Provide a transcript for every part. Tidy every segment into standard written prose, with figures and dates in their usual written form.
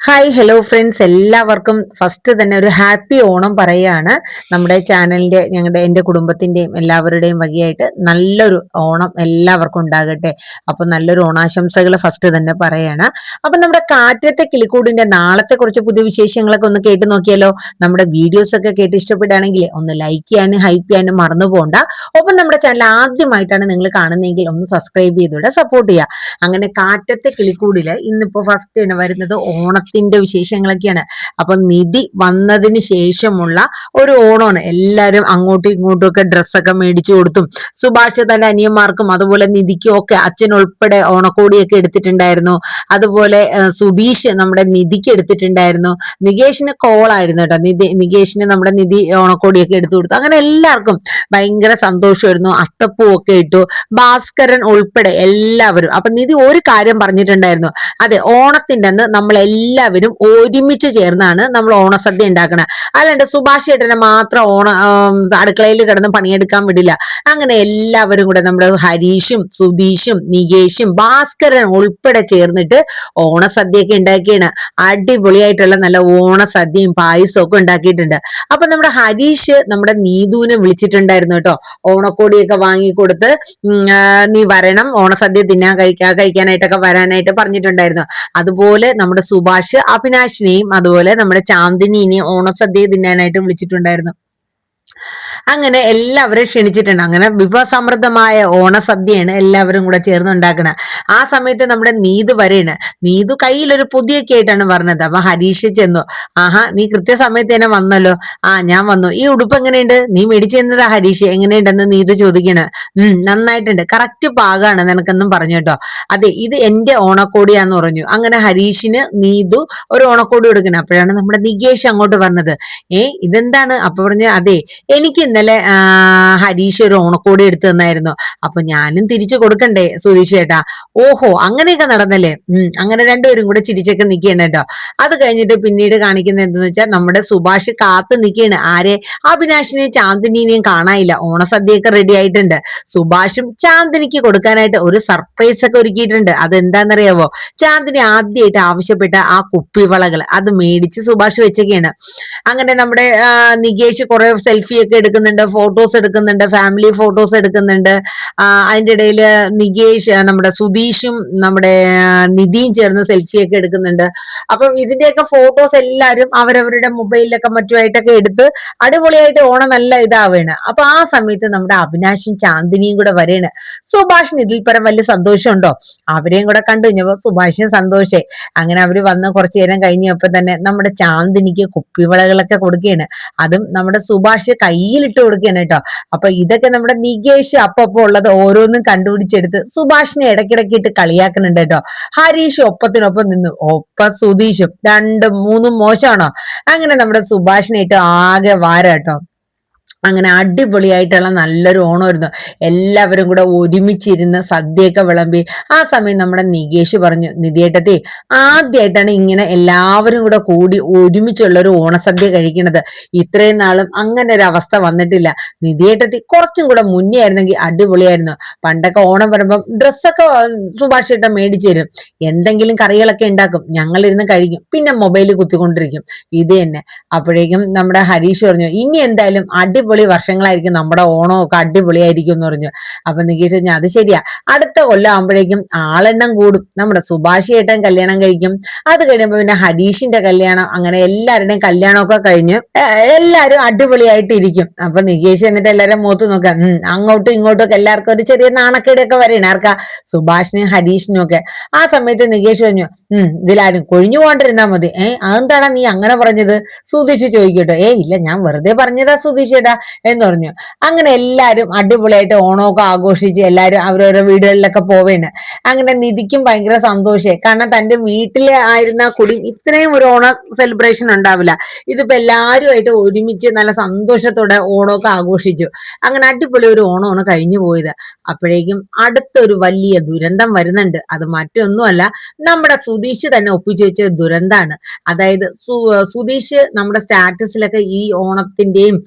Hi hello friends, എല്ലാവർക്കും first തന്നെ ഒരു ഹാപ്പി ഓണം പറയുകയാണ്. നമ്മുടെ ചാനലിന്റെ എൻ്റെ കുടുംബത്തിന്റെയും എല്ലാവരുടെയും വകയായിട്ട് നല്ലൊരു ഓണം എല്ലാവർക്കും ഉണ്ടാകട്ടെ. അപ്പൊ നല്ലൊരു ഓണാശംസകൾ ഫസ്റ്റ് തന്നെ പറയാണ്. അപ്പൊ നമ്മുടെ കാറ്റത്തെ കിളിക്കൂടിന്റെ നാളത്തെ കുറച്ച് പുതിയ വിശേഷങ്ങളൊക്കെ ഒന്ന് കേട്ട് നോക്കിയാലോ. നമ്മുടെ വീഡിയോസ് ഒക്കെ കേട്ട് ഇഷ്ടപ്പെടുകയാണെങ്കിൽ ഒന്ന് ലൈക്ക് ചെയ്യാനും ഹൈപ്പ് ചെയ്യാനും മറന്നു പോകണ്ട. ഒപ്പം നമ്മുടെ ചാനൽ ആദ്യമായിട്ടാണ് നിങ്ങൾ കാണുന്നതെങ്കിൽ ഒന്ന് സബ്സ്ക്രൈബ് ചെയ്തൂടെ സപ്പോർട്ട് ചെയ്യുക. അങ്ങനെ കാറ്റത്തെ കിളിക്കൂടില് ഇന്നിപ്പോ ഫസ്റ്റ് തന്നെ വരുന്നത് ഓണത്തിന്റെ വിശേഷങ്ങളൊക്കെയാണ്. അപ്പൊ നിധി വന്നതിന് ശേഷമുള്ള ഒരു ഓണമാണ്. എല്ലാരും അങ്ങോട്ടും ഇങ്ങോട്ടും ഒക്കെ ഡ്രസ്സൊക്കെ മേടിച്ചു കൊടുത്തും സുഭാഷ് തന്റെ അനിയന്മാർക്കും അതുപോലെ നിധിക്കും ഒക്കെ അച്ഛൻ ഉൾപ്പെടെ ഓണക്കോടിയൊക്കെ എടുത്തിട്ടുണ്ടായിരുന്നു. അതുപോലെ സുധീഷ് നമ്മുടെ നിധിക്ക് എടുത്തിട്ടുണ്ടായിരുന്നു. നികേഷിന് കോളായിരുന്നു കേട്ടോ. നികേഷിന് നമ്മുടെ നിധി ഓണക്കോടിയൊക്കെ എടുത്തു കൊടുത്തു. അങ്ങനെ എല്ലാവർക്കും ഭയങ്കര സന്തോഷമായിരുന്നു. അത്തപ്പൂ ഒക്കെ ഇട്ടു. ഭാസ്കരൻ ഉൾപ്പെടെ എല്ലാവരും. അപ്പൊ നിധി ഒരു കാര്യം പറഞ്ഞിട്ടുണ്ടായിരുന്നു. അതെ, ഓണത്തിന്റെ അന്ന് നമ്മൾ എല്ലാവരും ഒരുമിച്ച് ചേർന്നാണ് നമ്മൾ ഓണസദ്യ ഉണ്ടാക്കണത്. അല്ലാണ്ട് സുഭാഷ് ചേട്ടനെ മാത്രം അടുക്കളയിൽ കിടന്ന് പണിയെടുക്കാൻ വിടില്ല. അങ്ങനെ എല്ലാവരും കൂടെ നമ്മുടെ ഹരീഷും സുധീഷും നികേഷും ഭാസ്കരൻ ഉൾപ്പെടെ ചേർന്നിട്ട് ഓണസദ്യയൊക്കെ ഉണ്ടാക്കിയാണ്. അടിപൊളിയായിട്ടുള്ള നല്ല ഓണസദ്യയും പായസവും ഒക്കെ ഉണ്ടാക്കിയിട്ടുണ്ട്. അപ്പൊ നമ്മുടെ ഹരീഷ് നമ്മുടെ നീതുവിനെ വിളിച്ചിട്ടുണ്ടായിരുന്നു കേട്ടോ. ഓണക്കോടിയൊക്കെ വാങ്ങിക്കൊടുത്ത് നീ വരണം, ഓണസദ്യ കഴിക്കാനായിട്ടൊക്കെ വരാനായിട്ട് പറഞ്ഞിട്ടുണ്ടായിരുന്നു. അതുപോലെ നമ്മുടെ സുഭാഷ് അഭിനാഷിനെയും അതുപോലെ നമ്മുടെ ചാന്ദിനിനെയും ഓണസദ്യ തിന്നാനായിട്ട് വിളിച്ചിട്ടുണ്ടായിരുന്നു. അങ്ങനെ എല്ലാവരെയും ക്ഷണിച്ചിട്ടുണ്ട്. അങ്ങനെ വിഭവസമൃദ്ധമായ ഓണസദ്യയാണ് എല്ലാവരും കൂടെ ചേർന്ന് ഉണ്ടാക്കണത്. ആ സമയത്ത് നമ്മുടെ നീതു വരെയാണ്. നീതു കയ്യിലൊരു പൊതിയൊക്കെ ആയിട്ടാണ് പറഞ്ഞത്. അപ്പൊ ഹരീഷ് ചെന്നു. ആഹാ, നീ കൃത്യസമയത്ത് തന്നെ വന്നല്ലോ. ആ, ഞാൻ വന്നു. ഈ ഉടുപ്പ് എങ്ങനെയുണ്ട്? നീ മേടിച്ചു തന്നതാ ഹരീഷ്, എങ്ങനെയുണ്ടെന്ന് നീതു ചോദിക്കണ. നന്നായിട്ടുണ്ട്, കറക്റ്റ് പാകാണ് നിനക്കെന്നും പറഞ്ഞു കേട്ടോ. അതെ, ഇത് എന്റെ ഓണക്കോടിയാന്ന് പറഞ്ഞു. അങ്ങനെ ഹരീഷിന് നീതു ഒരു ഓണക്കോടി കൊടുക്കണം. അപ്പോഴാണ് നമ്മുടെ നികേഷ് അങ്ങോട്ട് പറഞ്ഞത്. ഇതെന്താണ്? അപ്പൊ പറഞ്ഞു, അതെ, എനിക്ക് ഇന്നലെ ഹരീഷ് ഒരു ഓണക്കോടി എടുത്തു തന്നായിരുന്നു. അപ്പൊ ഞാനും തിരിച്ചു കൊടുക്കണ്ടേ സുധീഷ് ചേട്ടാ? ഓഹോ, അങ്ങനെയൊക്കെ നടന്നല്ലേ. അങ്ങനെ രണ്ടുപേരും കൂടെ ചിരിച്ചൊക്കെ നിൽക്കുകയാണ് കേട്ടോ. അത് കഴിഞ്ഞിട്ട് പിന്നീട് കാണിക്കുന്നത് എന്തെന്ന് വെച്ചാൽ നമ്മുടെ സുഭാഷ് കാത്തു നിൽക്കുകയാണ്. ആരെ? അഭിനാഷിനെയും ചാന്ദിനിനെയും കാണാനില്ല. ഓണസദ്യയൊക്കെ റെഡി ആയിട്ടുണ്ട്. സുഭാഷും ചാന്ദിനിക്ക് കൊടുക്കാനായിട്ട് ഒരു സർപ്രൈസ് ഒക്കെ ഒരുക്കിയിട്ടുണ്ട്. അതെന്താണെന്നറിയാവോ? ചാന്ദിനി ആദ്യമായിട്ട് ആവശ്യപ്പെട്ട ആ കുപ്പിവളകൾ അത് മേടിച്ച് സുഭാഷ് വെച്ചൊക്കെയാണ്. അങ്ങനെ നമ്മുടെ നികേഷ് കുറെ സെൽഫി ഒക്കെ എടുക്കുന്നുണ്ട്, ഫോട്ടോസ് എടുക്കുന്നുണ്ട്, ഫാമിലി ഫോട്ടോസ് എടുക്കുന്നുണ്ട്. അതിന്റെ ഇടയിൽ നികേഷ് നമ്മുടെ സുധീഷും നമ്മുടെ നിധിയും ചേർന്ന് സെൽഫി ഒക്കെ എടുക്കുന്നുണ്ട്. അപ്പം ഇതിന്റെയൊക്കെ ഫോട്ടോസ് എല്ലാവരും അവരവരുടെ മൊബൈലിലൊക്കെ മറ്റുമായിട്ടൊക്കെ എടുത്ത് അടിപൊളിയായിട്ട് ഓണം നല്ല ഇതാവാണ്. അപ്പൊ ആ സമയത്ത് നമ്മുടെ അവിനാശും ചാന്ദിനിയും കൂടെ വരെയാണ്. സുഭാഷിന് ഇതിൽ പരം വലിയ സന്തോഷമുണ്ടോ? അവരെയും കൂടെ കണ്ടു കഴിഞ്ഞപ്പോ സുഭാഷിന് സന്തോഷേ. അങ്ങനെ അവര് വന്ന് കുറച്ചു നേരം കഴിഞ്ഞപ്പോ തന്നെ നമ്മുടെ ചാന്ദിനിക്ക് കുപ്പിവളകളൊക്കെ കൊടുക്കുകയാണ്. അതും നമ്മുടെ സുഭാഷ് കയ്യിലിട്ട് കൊടുക്കുകയാണ് കേട്ടോ. അപ്പൊ ഇതൊക്കെ നമ്മുടെ നികേഷ് അപ്പൊ ഉള്ളത് ഓരോന്നും കണ്ടുപിടിച്ചെടുത്ത് സുഭാഷിനെ ഇടയ്ക്കിടയ്ക്ക് ഇട്ട് കളിയാക്കുന്നുണ്ട് കേട്ടോ. ഹരീഷ് ഒപ്പത്തിനൊപ്പം നിന്നു. ഒപ്പം സുധീഷും രണ്ടും മൂന്നും മോശമാണോ? അങ്ങനെ നമ്മുടെ സുഭാഷിനെ ഇട്ട് ആകെ വാരാട്ടോ. അങ്ങനെ അടിപൊളിയായിട്ടുള്ള നല്ലൊരു ഓണമായിരുന്നു. എല്ലാവരും കൂടെ ഒരുമിച്ചിരുന്ന് സദ്യയൊക്കെ വിളമ്പി. ആ സമയം നമ്മുടെ നികേഷ് പറഞ്ഞു, നിധിയേട്ടത്തി, ആദ്യമായിട്ടാണ് ഇങ്ങനെ എല്ലാവരും കൂടെ കൂടി ഒരുമിച്ചുള്ള ഒരു ഓണസദ്യ കഴിക്കുന്നത്. ഇത്രയും നാളും അങ്ങനെ ഒരു അവസ്ഥ വന്നിട്ടില്ല. നിധിയേട്ടത്തി കുറച്ചും കൂടെ മുന്നേ ആയിരുന്നെങ്കിൽ അടിപൊളിയായിരുന്നു. പണ്ടൊക്കെ ഓണം വരുമ്പം ഡ്രസ്സൊക്കെ സുഭാഷ് ഏട്ടൻ മേടിച്ചു തരും, എന്തെങ്കിലും കറികളൊക്കെ ഉണ്ടാക്കും, ഞങ്ങളിരുന്ന് കഴിക്കും, പിന്നെ മൊബൈലിൽ കുത്തിക്കൊണ്ടിരിക്കും. ഇത് തന്നെ. അപ്പോഴേക്കും നമ്മുടെ ഹരീഷ് പറഞ്ഞു, ഇനി എന്തായാലും അടിപൊളി വർഷങ്ങളായിരിക്കും, നമ്മുടെ ഓണമൊക്കെ അടിപൊളിയായിരിക്കും എന്ന് പറഞ്ഞു. അപ്പൊ നികേഷ് പറഞ്ഞു, അത് ശരിയാ, അടുത്ത കൊല്ലം ആകുമ്പോഴേക്കും ആളെണ്ണം കൂടും. നമ്മുടെ സുഭാഷ് ഏട്ടൻ കല്യാണം കഴിക്കും. അത് കഴിയുമ്പോ പിന്നെ ഹരീഷിന്റെ കല്യാണം, അങ്ങനെ എല്ലാവരുടെയും കല്യാണമൊക്കെ കഴിഞ്ഞ് എല്ലാരും അടിപൊളിയായിട്ട് ഇരിക്കും. അപ്പൊ നികേഷ് എന്നിട്ട് എല്ലാരും മുഖത്ത് നോക്കാം. അങ്ങോട്ടും ഇങ്ങോട്ടും ഒക്കെ എല്ലാവർക്കും ഒരു ചെറിയ നാണക്കേടൊക്കെ വരണേ. ആർക്കാ? സുഭാഷിനും ഹരീഷിനും ഒക്കെ. ആ സമയത്ത് നികേഷ് പറഞ്ഞു, ഇതിലാരും കൊഴിഞ്ഞു പോകാണ്ടിരുന്നാ മതി. അതെന്താടാ നീ അങ്ങനെ പറഞ്ഞത്? സുധീഷ് ചോദിക്കട്ടോ. ഇല്ല, ഞാൻ വെറുതെ പറഞ്ഞതാ സുധീഷ് ഏട്ടാ എന്ന് പറഞ്ഞു. അങ്ങനെ എല്ലാരും അടിപൊളിയായിട്ട് ഓണമൊക്കെ ആഘോഷിച്ച് എല്ലാരും അവരവരുടെ വീടുകളിലൊക്കെ പോവേണ്. അങ്ങനെ നിധിക്കും ഭയങ്കര സന്തോഷമായി. കാരണം തന്റെ വീട്ടിലെ ആയിരുന്ന കൂടി ഇത്രയും ഒരു ഓണ സെലിബ്രേഷൻ ഉണ്ടാവില്ല. ഇതിപ്പോ എല്ലാവരുമായിട്ട് ഒരുമിച്ച് നല്ല സന്തോഷത്തോടെ ഓണമൊക്കെ ആഘോഷിച്ചു. അങ്ങനെ അടിപൊളി ഒരു ഓണമാണ് കഴിഞ്ഞു പോയത്. അപ്പോഴേക്കും അടുത്തൊരു വലിയ ദുരന്തം വരുന്നുണ്ട്. അത് മറ്റൊന്നുമല്ല, നമ്മുടെ സുധീഷ് തന്നെ ഒപ്പിച്ചു വെച്ച ദുരന്താണ്. അതായത് സുധീഷ് നമ്മുടെ സ്റ്റാറ്റസിലൊക്കെ ഈ ഓണത്തിന്റെയും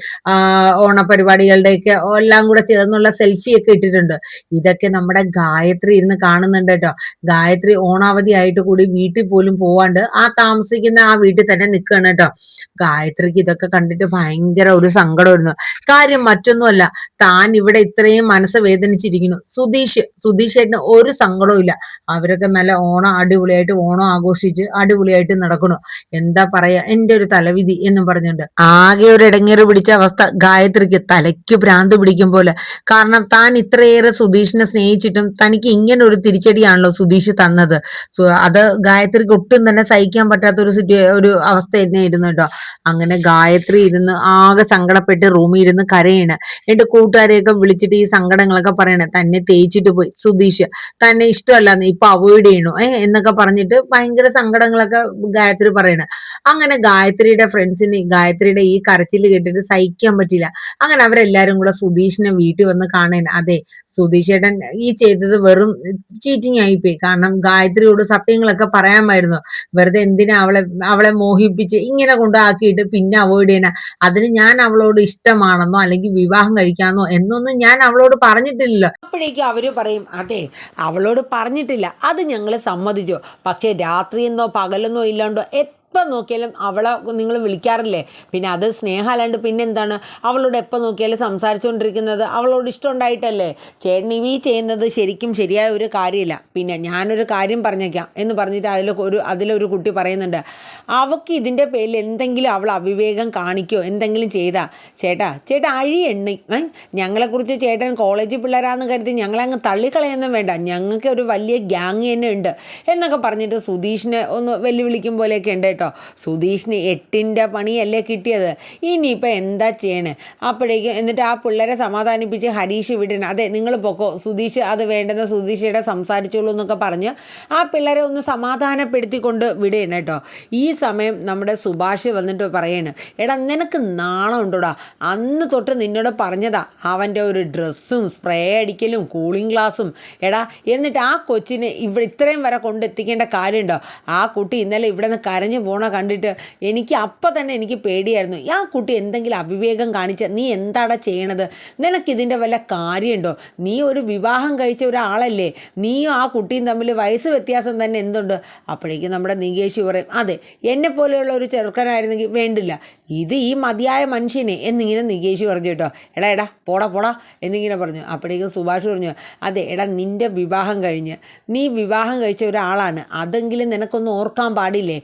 ഓണപരിപാടികളുടെയൊക്കെ എല്ലാം കൂടെ ചേർന്നുള്ള സെൽഫിയൊക്കെ ഇട്ടിട്ടുണ്ട്. ഇതൊക്കെ നമ്മുടെ ഗായത്രി ഇരുന്ന് കാണുന്നുണ്ട് കേട്ടോ. ഗായത്രി ഓണാവധി ആയിട്ട് കൂടി വീട്ടിൽ പോലും പോവാണ്ട് താമസിക്കുന്ന ആ വീട്ടിൽ തന്നെ നിൽക്കുകയാണ് കേട്ടോ. ഗായത്രിക്ക് ഇതൊക്കെ കണ്ടിട്ട് ഭയങ്കര ഒരു സങ്കടമായിരുന്നു. കാര്യം മറ്റൊന്നുമല്ല, താൻ ഇവിടെ ഇത്രയും മനസ്സ് വേദനിച്ചിരിക്കുന്നു. സുധീഷേട്ടന് ഒരു സങ്കടവും ഇല്ല. അവരൊക്കെ നല്ല ഓണം അടിപൊളിയായിട്ട് ഓണം ആഘോഷിച്ച് അടിപൊളിയായിട്ട് നടക്കണു. എന്താ പറയാ, എന്റെ ഒരു തലവിധി എന്നും പറഞ്ഞുണ്ട് ആകെ ഒരു ഇടങ്ങേറ് പിടിച്ച അവസ്ഥ ഗായത്രിക്ക്. തലയ്ക്ക് ഭ്രാന്ത് പിടിക്കും പോലെ. കാരണം താൻ ഇത്രയേറെ സുധീഷിനെ സ്നേഹിച്ചിട്ടും തനിക്ക് ഇങ്ങനെ ഒരു തിരിച്ചടിയാണല്ലോ സുധീഷ് തന്നത്. അത് ഗായത്രിക്ക് ഒട്ടും തന്നെ സഹിക്കാൻ പറ്റാത്ത ഒരു അവസ്ഥ തന്നെ ഇരുന്നു കേട്ടോ. അങ്ങനെ ഗായത്രി ഇരുന്ന് ആകെ സങ്കടപ്പെട്ട് റൂമിൽ ഇരുന്ന് കരയാണ്. എന്റെ കൂട്ടുകാരെയൊക്കെ വിളിച്ചിട്ട് ഈ സങ്കടങ്ങളൊക്കെ പറയണേ. തന്നെ തേച്ചിട്ട് പോയി സുധീഷ്, തന്നെ ഇഷ്ടമല്ലാന്ന് ഇപ്പൊ അവോയ്ഡ് ചെയ്യണു എന്നൊക്കെ പറഞ്ഞിട്ട് ഭയങ്കര സങ്കടങ്ങളൊക്കെ ഗായത്രി പറയണേ. അങ്ങനെ ഗായത്രിയുടെ ഫ്രണ്ട്സിന് ഗായത്രിയുടെ ഈ കരച്ചിൽ കേട്ടിട്ട് സഹിക്കാൻ പറ്റില്ല. അങ്ങനെ അവരെല്ലാരും കൂടെ സുധീഷിനെ വീട്ടിൽ വന്ന് കാണാൻ. അതെ, സുധീഷേട്ടൻ ഈ ചെയ്തത് വെറും ചീറ്റിംഗ് ആയിപ്പോയി. കാരണം ഗായത്രിയോട് സത്യങ്ങളൊക്കെ പറയാമായിരുന്നു. വെറുതെ എന്തിനാ അവളെ മോഹിപ്പിച്ച് ഇങ്ങനെ കൊണ്ടാക്കിയിട്ട് പിന്നെ അവോയ്ഡ് ചെയ്യണ. അതിന് ഞാൻ അവളോട് ഇഷ്ടമാണെന്നോ അല്ലെങ്കിൽ വിവാഹം കഴിക്കാന്നോ എന്നൊന്നും ഞാൻ അവളോട് പറഞ്ഞിട്ടില്ലല്ലോ. അപ്പോഴേക്കും അവര് പറയും, അതെ അവളോട് പറഞ്ഞിട്ടില്ല, അത് ഞങ്ങൾ സമ്മതിച്ചു. പക്ഷെ രാത്രിയെന്നോ പകലെന്നോ ഇല്ലാണ്ടോ എപ്പം നോക്കിയാലും അവളെ നിങ്ങൾ വിളിക്കാറില്ലേ? പിന്നെ അത് സ്നേഹമല്ലാണ്ട് പിന്നെന്താണ്? അവളോട് എപ്പോൾ നോക്കിയാലും സംസാരിച്ചുകൊണ്ടിരിക്കുന്നത് അവളോട് ഇഷ്ടമുണ്ടായിട്ടല്ലേ? ചേട്ടൻ ഈ ചെയ്യുന്നത് ശരിക്കും ശരിയായ ഒരു കാര്യമില്ല. പിന്നെ ഞാനൊരു കാര്യം പറഞ്ഞേക്കാം എന്ന് പറഞ്ഞിട്ട് അതിലൊരു കുട്ടി പറയുന്നുണ്ട്, അവൾക്ക് ഇതിൻ്റെ പേരിൽ എന്തെങ്കിലും അവൾ അവിവേകം കാണിക്കോ എന്തെങ്കിലും ചെയ്താ ചേട്ടാ അഴി എണ്ണി ഞങ്ങളെക്കുറിച്ച് ചേട്ടൻ കോളേജ് പിള്ളേരാന്ന് കരുതി ഞങ്ങളങ്ങ് തള്ളിക്കളയൊന്നും വേണ്ട, ഞങ്ങൾക്ക് ഒരു വലിയ ഗ്യാങ് തന്നെ ഉണ്ട് എന്നൊക്കെ പറഞ്ഞിട്ട് സുധീഷിനെ ഒന്ന് വെല്ലുവിളിക്കും പോലെയൊക്കെ ഉണ്ട് കേട്ടോ. സുധീഷിന് 8ൻ്റെ പണിയല്ലേ കിട്ടിയത്, ഇനിയിപ്പോൾ എന്താ ചെയ്യണേ? അപ്പോഴേക്കും എന്നിട്ട് ആ പിള്ളേരെ സമാധാനിപ്പിച്ച് ഹരീഷ് വിടണം. അതെ നിങ്ങൾ പൊക്കോ, സുധീഷ് അത് വേണ്ടെന്ന് സുധീഷയുടെ സംസാരിച്ചോളൂ എന്നൊക്കെ പറഞ്ഞ് ആ പിള്ളേരെ ഒന്ന് സമാധാനപ്പെടുത്തിക്കൊണ്ട് വിടണം കേട്ടോ. ഈ സമയം നമ്മുടെ സുഭാഷ് വന്നിട്ട് പറയാണ്, എടാ നിനക്ക് നാണം ഉണ്ടോടാ? അന്ന് തൊട്ട് നിന്നോട് പറഞ്ഞതാ അവൻ്റെ ഒരു ഡ്രസ്സും സ്പ്രേ അടിക്കലും കൂളിംഗ് ഗ്ലാസും. എടാ എന്നിട്ട് ആ കൊച്ചിനെ ഇവിടെ ഇത്രയും വരെ കൊണ്ടെത്തിക്കേണ്ട കാര്യമുണ്ടോ? ആ കുട്ടി ഇന്നലെ ഇവിടെ നിന്ന് കരഞ്ഞു പോണ കണ്ടിട്ട് അപ്പം തന്നെ എനിക്ക് പേടിയായിരുന്നു. ആ കുട്ടി എന്തെങ്കിലും അവിവേകം കാണിച്ച നീ എന്താടാ ചെയ്യണത്? നിനക്കിതിൻ്റെ വല്ല കാര്യമുണ്ടോ? നീ ഒരു വിവാഹം കഴിച്ച ഒരാളല്ലേ? നീയും ആ കുട്ടിയും തമ്മിൽ വയസ്സ് വ്യത്യാസം തന്നെ എന്തുണ്ട്? അപ്പോഴേക്കും നമ്മുടെ നികേഷ് പറയും, അതെ എന്നെ പോലെയുള്ള ഒരു ചെറുക്കനായിരുന്നെങ്കിൽ വേണ്ടില്ല, ഇത് ഈ മതിയായ മനുഷ്യനെ എന്നിങ്ങനെ നികേഷ് പറഞ്ഞു കേട്ടോ. എടാ പോടാ എന്നിങ്ങനെ പറഞ്ഞു. അപ്പോഴേക്കും സുഭാഷ് പറഞ്ഞു, അതെ എടാ നിൻ്റെ വിവാഹം കഴിഞ്ഞ് നീ വിവാഹം കഴിച്ച ഒരാളാണ്, അതെങ്കിലും നിനക്കൊന്ന് ഓർക്കാൻ പാടില്ലേ?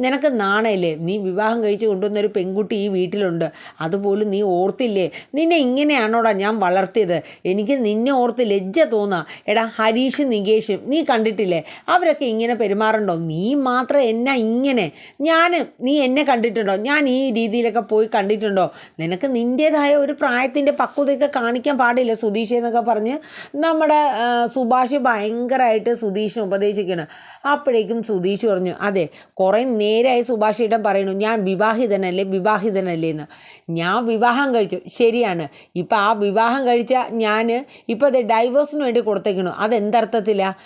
നിനക്ക് നാണയല്ലേ? നീ വിവാഹം കഴിച്ച് കൊണ്ടുവന്നൊരു പെൺകുട്ടി ഈ വീട്ടിലുണ്ട്, അതുപോലും നീ ഓർത്തില്ലേ? നിന്നെ ഇങ്ങനെയാണോടാ ഞാൻ വളർത്തിയത്? എനിക്ക് നിന്നെ ഓർത്ത് ലജ്ജ തോന്നുക. എടാ ഹരീഷും നികേഷും നീ കണ്ടിട്ടില്ലേ? അവരൊക്കെ ഇങ്ങനെ പെരുമാറുണ്ടോ? നീ മാത്രം എന്നാ ഇങ്ങനെ? നീ എന്നെ കണ്ടിട്ടുണ്ടോ? ഞാൻ ഈ രീതിയിലൊക്കെ പോയി കണ്ടിട്ടുണ്ടോ? നിനക്ക് നിൻ്റേതായ ഒരു പ്രായത്തിൻ്റെ പക്വതയൊക്കെ കാണിക്കാൻ പാടില്ല സുധീഷ് എന്നൊക്കെ പറഞ്ഞ് നമ്മുടെ സുഭാഷ് ഭയങ്കരമായിട്ട് സുധീഷിനെ ഉപദേശിക്കണം. അപ്പോഴേക്കും സുധീഷ് പറഞ്ഞു, അതെ കുറേ നേരമായി സുഭാഷ് ഏട്ടൻ പറയുന്നു ഞാൻ വിവാഹിതനല്ലേ എന്ന്. ഞാൻ വിവാഹം കഴിച്ചു ശരിയാണ്, ഇപ്പം ആ വിവാഹം കഴിച്ച ഞാൻ ഇപ്പോൾ അത് ഡൈവേഴ്സിന് വേണ്ടി കൊടുത്തേക്കണു. അതെന്തർത്ഥത്തിലാണ്?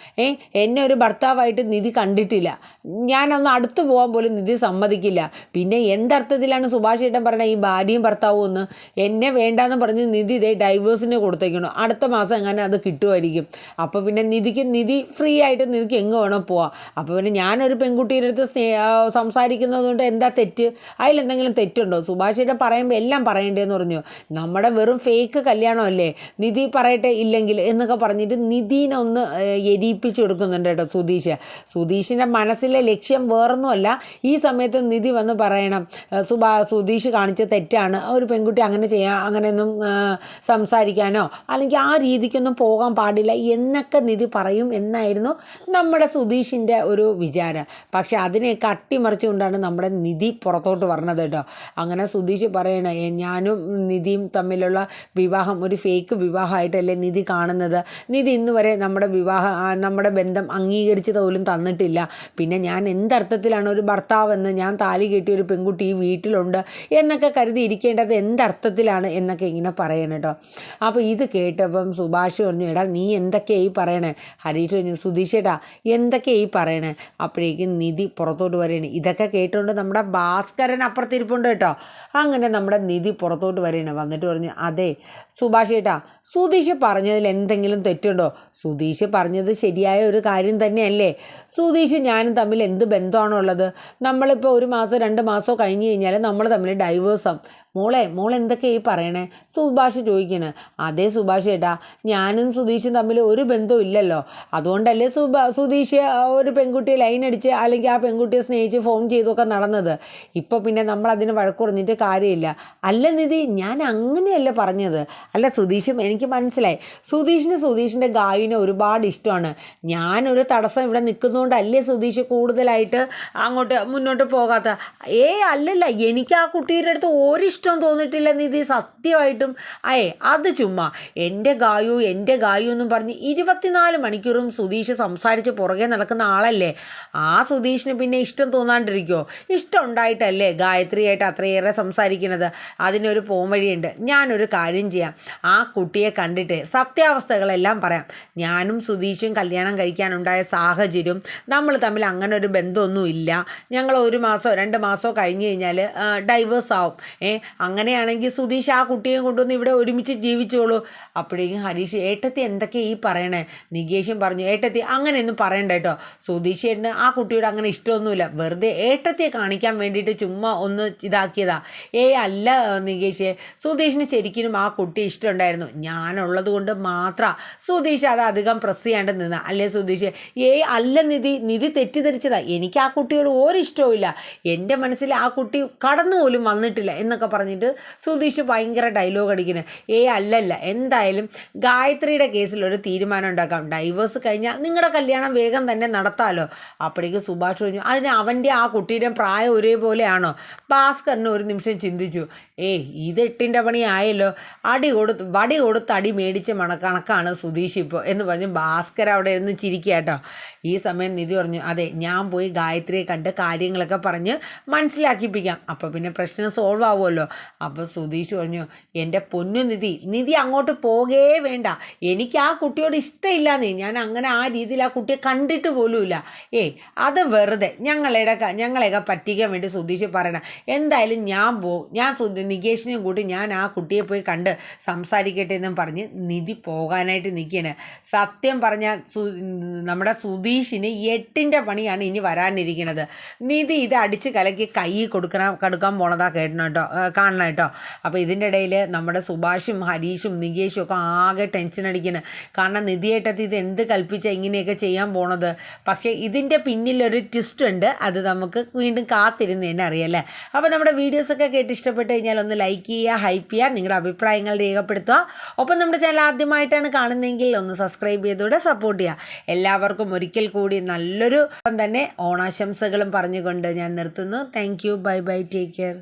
എന്നെ ഒരു ഭർത്താവായിട്ട് നിധി കണ്ടിട്ടില്ല, ഞാനൊന്ന് അടുത്ത് പോകാൻ പോലും നിധി സമ്മതിക്കില്ല. പിന്നെ എന്തർത്ഥത്തിലാണ് സുഭാഷ് ഏട്ടൻ പറയുന്നത് ഈ ഭാര്യയും ഭർത്താവും ഒന്ന്? എന്നെ വേണ്ടാന്ന് പറഞ്ഞ് നിധി ഇതേ ഡൈവേഴ്സിന് കൊടുത്തേക്കണു. അടുത്ത മാസം എങ്ങനെ അത് കിട്ടുമായിരിക്കും. അപ്പോൾ പിന്നെ നിധി ഫ്രീ ആയിട്ട് നിധിക്ക് എങ്ങ് വേണോ പോവാം. അപ്പോൾ പിന്നെ ഞാനൊരു പെൺകുട്ടിയുടെ അടുത്ത് സംസാരിക്കുന്നത് കൊണ്ട് എന്താ തെറ്റ്? അതിലെന്തെങ്കിലും തെറ്റുണ്ടോ? സുഭാഷ് ഏട്ടൻ പറയുമ്പോൾ എല്ലാം പറയണ്ടേന്ന് പറഞ്ഞു. നമ്മുടെ വെറും ഫേക്ക് കല്യാണമല്ലേ, നിധി പറയട്ടെ ഇല്ലെങ്കിൽ എന്നൊക്കെ പറഞ്ഞിട്ട് നിധീനെ ഒന്ന് എരിയിപ്പിച്ചു കൊടുക്കുന്നുണ്ട് കേട്ടോ സുധീഷിൻ്റെ മനസ്സിലെ ലക്ഷ്യം വേറൊന്നുമല്ല. ഈ സമയത്ത് നിധി വന്ന് പറയണം, സുധീഷ് കാണിച്ച തെറ്റാണ്, ഒരു പെൺകുട്ടി അങ്ങനെയൊന്നും സംസാരിക്കാനോ അല്ലെങ്കിൽ ആ രീതിക്കൊന്നും പോകാൻ പാടില്ല എന്നൊക്കെ നിധി പറയും എന്നായിരുന്നു നമ്മുടെ സുധീഷിൻ്റെ ഒരു വിചാരം. പക്ഷെ അതിനെയൊക്കെ അട്ടിമറിച്ചുകൊണ്ടാണ് നമ്മുടെ നിധി പുറത്തോട്ട് പറഞ്ഞത് കേട്ടോ. അങ്ങനെ സുധീഷ് പറയണേ, ഞാനും നിധിയും തമ്മിലുള്ള വിവാഹം ഒരു ഫേക്ക് വിവാഹമായിട്ടല്ലേ നിധി കാണുന്നത്? നിധി ഇന്ന് വരെ നമ്മുടെ ബന്ധം അംഗീകരിച്ചത് പോലും തന്നിട്ടില്ല. പിന്നെ ഞാൻ എന്തർത്ഥത്തിലാണ് ഒരു ഭർത്താവെന്ന്? ഞാൻ താലി കെട്ടിയ ഒരു പെൺകുട്ടി ഈ വീട്ടിലുണ്ട് ഉണ്ട് എന്നൊക്കെ കരുതി ഇരിക്കേണ്ടത് എന്തർത്ഥത്തിലാണ് എന്നൊക്കെ ഇങ്ങനെ പറയണം കേട്ടോ. അപ്പോൾ ഇത് കേട്ടപ്പം സുഭാഷ് പറഞ്ഞു, എടാ നീ എന്തൊക്കെയാ ഈ പറയണേ? ഹരീഷ് പറഞ്ഞു, സുധീഷേട്ടാ എന്തൊക്കെയാ ഈ പറയണേ? അപ്പോഴേക്കും നിധി പുറത്തോട്ട് വരികയാണ്. ഇതൊക്കെ കേട്ടുകൊണ്ട് നമ്മുടെ ഭാസ്കരൻ അപ്പുറത്തിരിപ്പുണ്ട് കേട്ടോ. അങ്ങനെ നമ്മുടെ നിധി പുറത്തോട്ട് വരികയാണ്. വന്നിട്ട് പറഞ്ഞു, അതെ സുഭാഷ് ചേട്ടാ, സുധീഷ് പറഞ്ഞതിൽ എന്തെങ്കിലും തെറ്റുണ്ടോ? സുധീഷ് പറഞ്ഞത് ശരിയായ ഒരു കാര്യം തന്നെയല്ലേ? സുധീഷ് ഞാനും തമ്മിൽ എന്ത് ബന്ധമാണുള്ളത്? നമ്മളിപ്പോൾ 1 മാസം 2 മാസമോ കഴിഞ്ഞ് കഴിഞ്ഞാൽ നമ്മൾ തമ്മിൽ ഡൈവേഴ്സാവും. മോൾ എന്തൊക്കെയാ ഈ പറയണേ? സുഭാഷ് ചോദിക്കണേ. അതേ സുഭാഷ് ചേട്ടാ, ഞാനും സുധീഷും തമ്മിൽ ഒരു ബന്ധവും ഇല്ലല്ലോ. അതുകൊണ്ടല്ലേ സുധീഷ് ഒരു പെൺകുട്ടിയെ ലൈൻ അടിച്ച് അല്ലെങ്കിൽ ആ പെൺകുട്ടിയെ സ്നേഹിച്ച് ഫോൺ ചെയ്തൊക്കെ നടന്നത്. ഇപ്പോൾ പിന്നെ നമ്മൾ അതിന് വഴക്ക് പറഞ്ഞിട്ട് കാര്യമില്ല. അല്ല നിധി, ഞാൻ അങ്ങനെയല്ല പറഞ്ഞത്. അല്ല സുധീഷും എനിക്ക് മനസ്സിലായി, സുധീഷിൻ്റെ ഗായിനെ ഒരുപാട് ഇഷ്ടമാണ്. ഞാനൊരു തടസ്സം ഇവിടെ നിൽക്കുന്നതുകൊണ്ടല്ലേ സുധീഷ് കൂടുതലായിട്ട് അങ്ങോട്ട് മുന്നോട്ട് പോകാത്ത? അല്ലല്ല, എനിക്ക് ആ കുട്ടിയുടെ അടുത്ത് ഒരിഷ്ടം തോന്നിട്ടില്ല നിധി, സത്യമായിട്ടും. അത് ചുമ്മാ എൻ്റെ ഗായു എന്നും പറഞ്ഞ് 24 മണിക്കൂറും സുധീഷ് സംസാരിച്ച് പുറകെ നടക്കുന്ന ആളല്ലേ. ആ സുധീഷിന് പിന്നെ ഇഷ്ടം തോന്നാണ്ടിരിക്കുമോ? ഇഷ്ടം ഉണ്ടായിട്ടല്ലേ ഗായത്രിയായിട്ട് അത്രയേറെ സംസാരിക്കുന്നത്. അതിനൊരു പോംവഴിയുണ്ട്. ഞാനൊരു കാര്യം ചെയ്യാം, ആ കുട്ടിയെ കണ്ടിട്ട് സത്യാവസ്ഥകളെല്ലാം പറയാം. ഞാനും സുധീഷും കല്യാണം കഴിക്കാനുണ്ടായ സാഹചര്യം, നമ്മൾ തമ്മിൽ അങ്ങനെ ഒരു ബന്ധമൊന്നുമില്ല. ഞങ്ങൾ 1 മാസമോ 2 മാസമോ കഴിഞ്ഞ് കഴിഞ്ഞാൽ ഡൈവേഴ്സ് ആവും. അങ്ങനെയാണെങ്കിൽ സുധീഷ് ആ കുട്ടിയെ കൊണ്ടുവന്ന് ഇവിടെ ഒരുമിച്ച് ജീവിച്ചോളൂ. അപ്പോഴേക്കും ഹരീഷ്, ഏട്ടത്തി എന്തൊക്കെയാ ഈ പറയണേ? നികേഷും പറഞ്ഞു, ഏട്ടത്തി അങ്ങനെയൊന്നും പറയണ്ട കേട്ടോ. സുധീഷ് ഏട്ടന് ആ കുട്ടിയോട് അങ്ങനെ ഇഷ്ടമൊന്നുമില്ല, വെറുതെ ഏട്ടത്തിയെ കാണിക്കാൻ വേണ്ടിയിട്ട് ചുമ്മാ ഒന്ന് ഇതാക്കിയതാ. അല്ല നികേഷ്, സുധീഷിന് ശരിക്കും ആ കുട്ടി ഇഷ്ടമുണ്ടായിരുന്നു. ഞാനുള്ളത് കൊണ്ട് മാത്രം സുധീഷ് അത് അധികം പ്രസ് ചെയ്യാണ്ട് നിന്ന. അല്ലേ സുധീഷ്? അല്ല നിധി തെറ്റിദ്ധരിച്ചതാ. എനിക്ക് ആ കുട്ടിയോട് ഒരിഷ്ടവും ഇല്ല. എൻ്റെ മനസ്സിൽ ആ കുട്ടി കടന്നു പോലും വന്നിട്ടില്ല എന്നൊക്കെ പറഞ്ഞിട്ട് സുധീഷ് ഭയങ്കര ഡയലോഗ് അടിക്കുന്നത്. അല്ലല്ല, എന്തായാലും ഗായത്രിയുടെ കേസിൽ ഒരു തീരുമാനം ഉണ്ടാക്കാം. ഡൈവേഴ്സ് കഴിഞ്ഞാൽ നിങ്ങളുടെ കല്യാണം വേഗം തന്നെ നടത്താമല്ലോ. അപ്പോഴേക്കും സുഭാഷ് പറഞ്ഞു, അതിന് അവൻ്റെ ആ കുട്ടിയുടെ പ്രായം ഒരേപോലെയാണോ? ഭാസ്കറിന് ഒരു നിമിഷം ചിന്തിച്ചു. ഇത് 8ൻ്റെ പണി ആയല്ലോ. വടി കൊടുത്ത് അടി മേടിച്ച കണക്കാണ് സുധീഷ് ഇപ്പോൾ എന്ന് പറഞ്ഞ് ഭാസ്കർ അവിടെ ഇരുന്ന് ചിരിക്കുക കേട്ടോ. ഈ സമയം നിധി പറഞ്ഞു, അതെ ഞാൻ പോയി ഗായത്രിയെ കണ്ട് കാര്യങ്ങളൊക്കെ പറഞ്ഞ് മനസ്സിലാക്കിപ്പിക്കാം. അപ്പോൾ പിന്നെ പ്രശ്നം സോൾവ് ആവുമല്ലോ. അപ്പോൾ സുധീഷ് പറഞ്ഞു, എൻ്റെ പൊന്നു നിധി അങ്ങോട്ട് പോകേ വേണ്ട. എനിക്ക് ആ കുട്ടിയോട് ഇഷ്ടമില്ലാന്നേ. ഞാൻ അങ്ങനെ ആ രീതിയിൽ ആ കുട്ടിയെ കണ്ടിട്ട് പോലുമില്ല. അത് വെറുതെ ഞങ്ങളെയൊക്കെ പറ്റിക്കാൻ വേണ്ടി സുധീഷ് പറയണം. എന്തായാലും ഞാൻ നികേഷിനെയും കൂട്ടി ഞാൻ ആ കുട്ടിയെ പോയി കണ്ട് സംസാരിക്കട്ടെ എന്നും പറഞ്ഞ് നിധി പോകാനായിട്ട് നിൽക്കുകയാണ്. സത്യം പറഞ്ഞാൽ നമ്മുടെ സുധീഷിന് 8ൻ്റെ പണിയാണ് ഇനി വരാനിരിക്കുന്നത്. നിധി ഇത് അടിച്ച് കലക്കി കൈ കൊടുക്കാൻ പോണതാ കാണണം കേട്ടോ. അപ്പോൾ ഇതിൻ്റെ ഇടയിൽ നമ്മുടെ സുഭാഷും ഹരീഷും നികേഷും ഒക്കെ ആകെ ടെൻഷൻ അടിക്കുന്നത്. കാരണം നിധിയേട്ടത്തി ഇത് എന്ത് കൽപ്പിച്ചാൽ ഇങ്ങനെയൊക്കെ ചെയ്യാൻ പോണത്? പക്ഷേ ഇതിൻ്റെ പിന്നിലൊരു ട്വിസ്റ്റ് ഉണ്ട്. അത് നമുക്ക് വീണ്ടും കാത്തിരുന്ന് തന്നെ അറിയാമല്ലേ. അപ്പോൾ നമ്മുടെ വീഡിയോസൊക്കെ കേട്ട് ഇഷ്ടപ്പെട്ട് കഴിഞ്ഞാൽ ഒന്ന് ലൈക്ക് ചെയ്യുക, ഹൈപ്പ് ചെയ്യുക, നിങ്ങളുടെ അഭിപ്രായങ്ങൾ രേഖപ്പെടുത്തുക. ഒപ്പം നമ്മുടെ ചാനൽ ആദ്യമായിട്ടാണ് കാണുന്നതെങ്കിൽ ഒന്ന് സബ്സ്ക്രൈബ് ചെയ്തുകൂടെ സപ്പോർട്ട് ചെയ്യുക. എല്ലാവർക്കും ഒരിക്കൽ കൂടി നല്ലൊരു തന്നെ ഓണാശംസകളും പറഞ്ഞുകൊണ്ട് ഞാൻ നിർത്തുന്നു. Thank you, bye bye, take care.